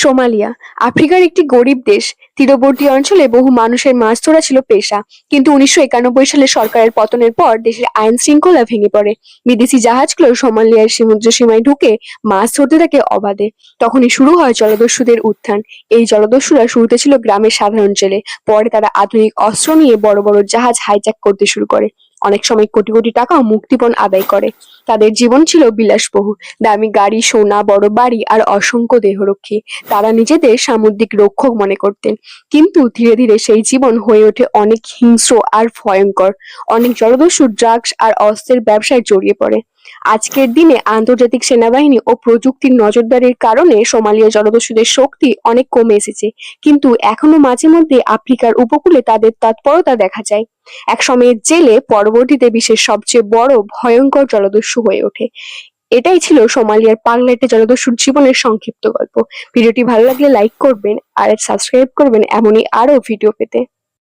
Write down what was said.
Somalia আফ্রিকার একটি গরিব দেশ। তীরবর্তী অঞ্চলে বহু মানুষের মাছ ধরা ছিল পেশা। কিন্তু 1991 সালে সরকারের পতনের পর দেশের আইন শৃঙ্খলা ভেঙে পড়ে। বিদেশি জাহাজগুলো সোমালিয়ার সমুদ্র সীমায় ঢুকে মাছ ধরতে থাকে অবাধে। তখনই শুরু হয় জলদস্যুদের উত্থান। এই জলদস্যুরা শুরুতে ছিল গ্রামের সাধারণ জেলে, পরে তারা আধুনিক অস্ত্র নিয়ে বড় বড় জাহাজ হাইজ্যাক করতে শুরু করে। অনেক সময় কোটি কোটি টাকাও মুক্তিপণ আদায় করে। তাদের জীবন ছিল বিলাসবহুল, দামি গাড়ি, সোনা, বড় বাড়ি আর অসংখ্য দেহরক্ষী। তারা নিজেদের সামুদ্রিক রক্ষক মনে করতেন। কিন্তু ধীরে ধীরে সেই জীবন হয়ে ওঠে অনেক হিংস্র আর ভয়ঙ্কর। অনেক জলদস্যু ড্রাগস আর অস্ত্রের ব্যবসায় জড়িয়ে পড়ে। আজকের দিনে আন্তর্জাতিক সেনাবাহিনী ও প্রযুক্তির নজরদারির কারণে সোমালিয়া জলদস্যুদের শক্তি অনেক কমে এসেছে, কিন্তু এখনো মাঝে মধ্যে আফ্রিকার উপকূলে তাদের তৎপরতা দেখা যায়। একসময়ের জেলে পরবর্তীতে বিশ্বের সবচেয়ে বড় ভয়ঙ্কর জলদস্যু হয়ে ওঠে। এটাই ছিল সোমালিয়ার পাগলাটে জলদস্যুর জীবনের সংক্ষিপ্ত গল্প। ভিডিওটি ভালো লাগলে লাইক করবেন আর সাবস্ক্রাইব করবেন এমনই আরো ভিডিও পেতে।